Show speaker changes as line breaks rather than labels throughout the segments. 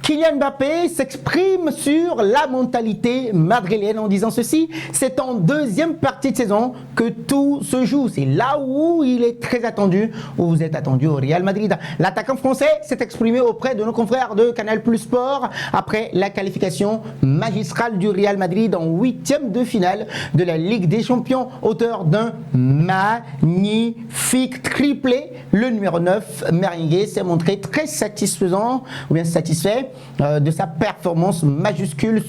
Kylian Mbappé s'exprime sur la mentalité madrilène en disant ceci: c'est en deuxième partie de saison que tout se joue. C'est là où il est très attendu, où vous êtes attendu au Real Madrid. L'attaquant français s'est exprimé auprès de nos confrères de Canal Plus Sport après la qualification magistrale du Real Madrid en huitième de finale de la Ligue des Champions, auteur d'un magnifique triplé. Le numéro 9, Merengue, s'est montré très satisfaisant, ou bien satisfait de sa performance majuscule,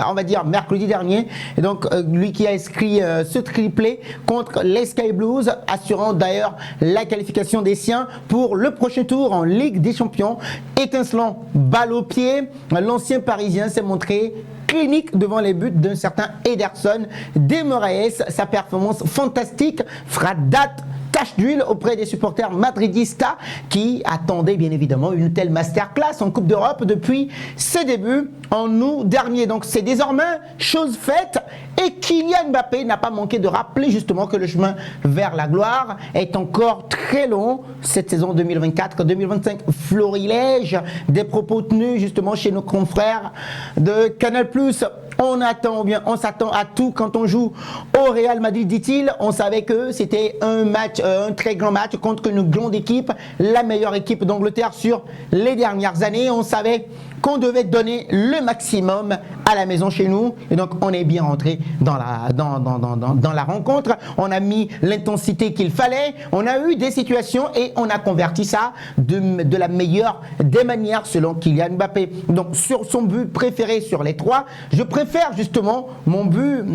on va dire mercredi dernier. Et donc lui qui a inscrit ce triplé contre les Sky Blues, assurant d'ailleurs la qualification des siens pour le prochain tour en Ligue des Champions. Étincelant, balle au pied, l'ancien parisien s'est montré clinique devant les buts d'un certain Ederson de Moraes. Sa performance fantastique fera date, tache d'huile auprès des supporters madridistas qui attendaient bien évidemment une telle masterclass en Coupe d'Europe depuis ses débuts en août dernier. Donc c'est désormais chose faite et Kylian Mbappé n'a pas manqué de rappeler justement que le chemin vers la gloire est encore très long cette saison 2024-2025. Florilège des propos tenus justement chez nos confrères de Canal+. On attend bien, on s'attend à tout quand on joue au Real Madrid, dit-il. On savait que c'était un match, un très grand match contre une grande équipe, la meilleure équipe d'Angleterre sur les dernières années. On savait qu'on devait donner le maximum à la maison chez nous. Et donc, on est bien rentré dans la rencontre. On a mis l'intensité qu'il fallait. On a eu des situations et on a converti ça de la meilleure des manières selon Kylian Mbappé. Donc, sur son but préféré sur les trois, je préfère justement mon but,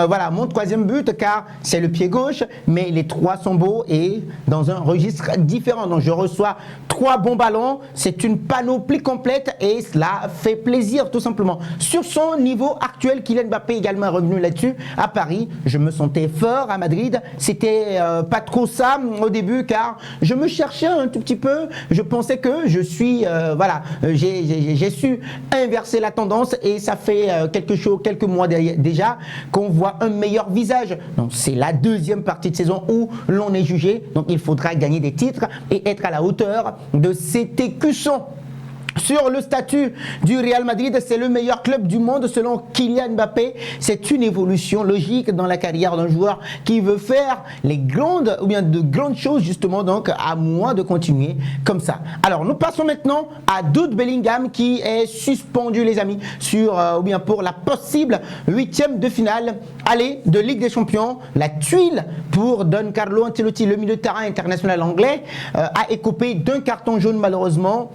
voilà, mon troisième but, car c'est le pied gauche, mais les trois sont beaux et dans un registre différent. Donc, je reçois trois bons ballons. C'est une panoplie complète et cela fait plaisir tout simplement. Sur son niveau actuel, Kylian Mbappé également est revenu là-dessus. À Paris, je me sentais fort. À Madrid, c'était pas trop ça au début car je me cherchais un tout petit peu. Je pensais que je suis, voilà, j'ai su inverser la tendance et ça fait quelques mois déjà qu'on voit un meilleur visage. Donc c'est la deuxième partie de saison où l'on est jugé. Donc il faudra gagner des titres et être à la hauteur de cet écusson. Sur le statut du Real Madrid, c'est le meilleur club du monde selon Kylian Mbappé. C'est une évolution logique dans la carrière d'un joueur qui veut faire les grandes ou bien de grandes choses justement, donc à moins de continuer comme ça. Alors nous passons maintenant à Jude Bellingham qui est suspendu les amis sur ou bien pour la possible huitième de finale aller de Ligue des Champions. La tuile pour Don Carlo Ancelotti, le milieu de terrain international anglais, a écopé d'un carton jaune malheureusement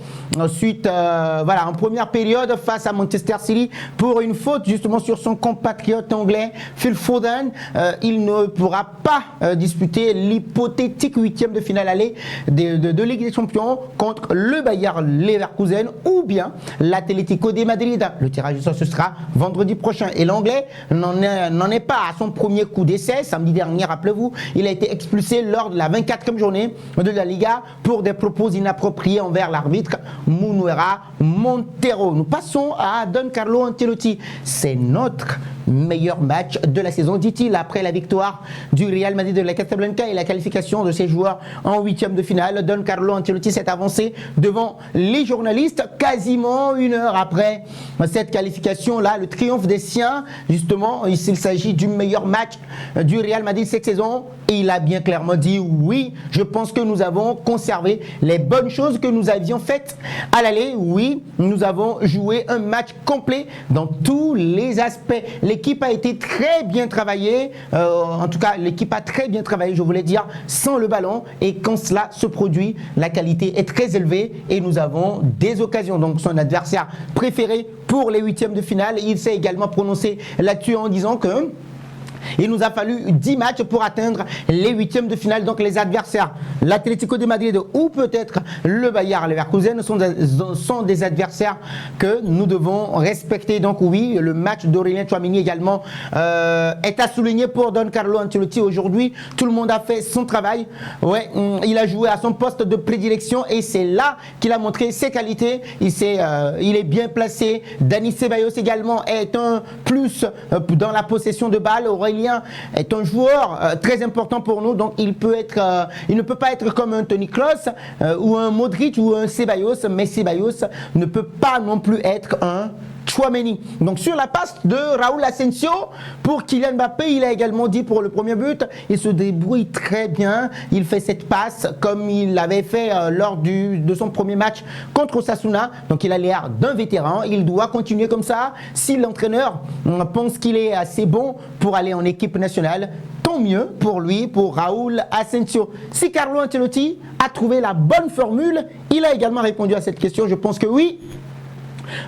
suite voilà, en première période face à Manchester City pour une faute justement sur son compatriote anglais Phil Foden. Il ne pourra pas disputer l'hypothétique huitième de finale aller de Ligue des Champions contre le Bayer Leverkusen ou bien l'Atlético de Madrid. Le tirage au sort ce sera vendredi prochain et l'anglais n'en est pas à son premier coup d'essai. Samedi dernier, rappelez-vous, il a été expulsé lors de la 24e journée de la Liga pour des propos inappropriés envers l'arbitre Munuera Montero. Nous passons à Don Carlo Ancelotti. C'est notre meilleur match de la saison, dit-il, après la victoire du Real Madrid de la Casablanca et la qualification de ses joueurs en huitième de finale. Don Carlo Ancelotti s'est avancé devant les journalistes quasiment une heure après cette qualification-là, le triomphe des siens. Justement, il s'agit du meilleur match du Real Madrid cette saison et il a bien clairement dit oui, je pense que nous avons conservé les bonnes choses que nous avions faites à l'aller. Oui, nous avons joué un match complet dans tous les aspects. L'équipe a été très bien travaillée, en tout cas l'équipe a très bien travaillé, je voulais dire, sans le ballon, et quand cela se produit, la qualité est très élevée et nous avons des occasions. Donc son adversaire préféré pour les huitièmes de finale, il s'est également prononcé là-dessus en disant que il nous a fallu 10 matchs pour atteindre les huitièmes de finale. Donc les adversaires, l'Atlético de Madrid ou peut-être le Bayer Leverkusen sont des adversaires que nous devons respecter. Donc oui, le match d'Aurélien Tchouaméni également est à souligner pour Don Carlo Ancelotti aujourd'hui. Tout le monde a fait son travail. Ouais, il a joué à son poste de prédilection et c'est là qu'il a montré ses qualités. Il est bien placé. Dani Ceballos également est un plus dans la possession de balle. Aurélien est un joueur très important pour nous, donc il ne peut pas être comme un Toni Kroos ou un Modric ou un Ceballos, mais Ceballos ne peut pas non plus être un Tchouaméni. Donc sur la passe de Raúl Asensio pour Kylian Mbappé, il a également dit pour le premier but, il se débrouille très bien, il fait cette passe comme il l'avait fait lors de son premier match contre Osasuna, donc il a l'air d'un vétéran, il doit continuer comme ça. Si l'entraîneur pense qu'il est assez bon pour aller en équipe nationale, tant mieux pour lui, pour Raúl Asensio. Si Carlo Ancelotti a trouvé la bonne formule, il a également répondu à cette question, je pense que oui.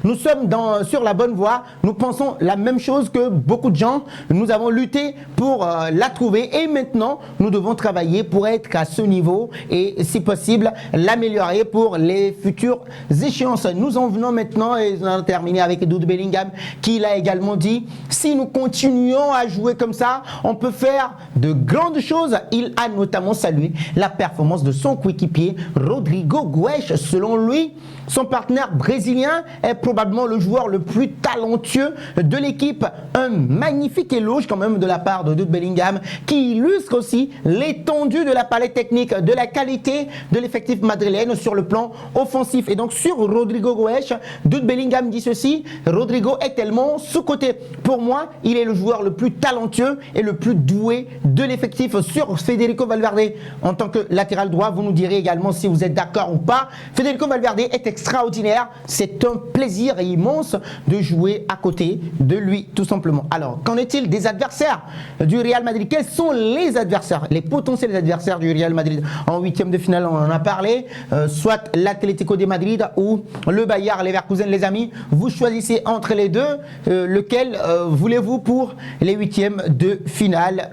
Nous sommes sur la bonne voie, nous pensons la même chose que beaucoup de gens, nous avons lutté pour la trouver et maintenant nous devons travailler pour être à ce niveau et si possible l'améliorer pour les futures échéances. Nous en venons maintenant et nous allons terminer avec Jude Bellingham qui l'a également dit, si nous continuons à jouer comme ça, on peut faire de grandes choses. Il a notamment salué la performance de son coéquipier Rodrigo Goes. Selon lui, son partenaire brésilien est probablement le joueur le plus talentueux de l'équipe. Un magnifique éloge quand même de la part de Jude Bellingham qui illustre aussi l'étendue de la palette technique, de la qualité de l'effectif madrilène sur le plan offensif. Et donc sur Rodrigo Goes, Jude Bellingham dit ceci, Rodrigo est tellement sous-coté. Pour moi, il est le joueur le plus talentueux et le plus doué de l'effectif. Sur Federico Valverde, en tant que latéral droit, vous nous direz également si vous êtes d'accord ou pas. Federico Valverde est extraordinaire, c'est un plaisir immense de jouer à côté de lui, tout simplement. Alors, qu'en est-il des adversaires du Real Madrid? Quels sont les adversaires, les potentiels adversaires du Real Madrid en huitième de finale? On en a parlé, soit l'Atlético de Madrid ou le Bayer Leverkusen, les amis. Vous choisissez entre les deux, lequel voulez-vous pour les huitièmes de finale?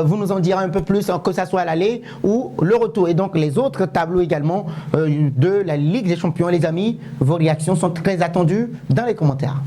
Vous nous en direz un peu plus, que ça soit l'aller ou le retour. Et donc, les autres tableaux également de la Ligue des Champions, les amis, vos réactions sont très attendues dans les commentaires.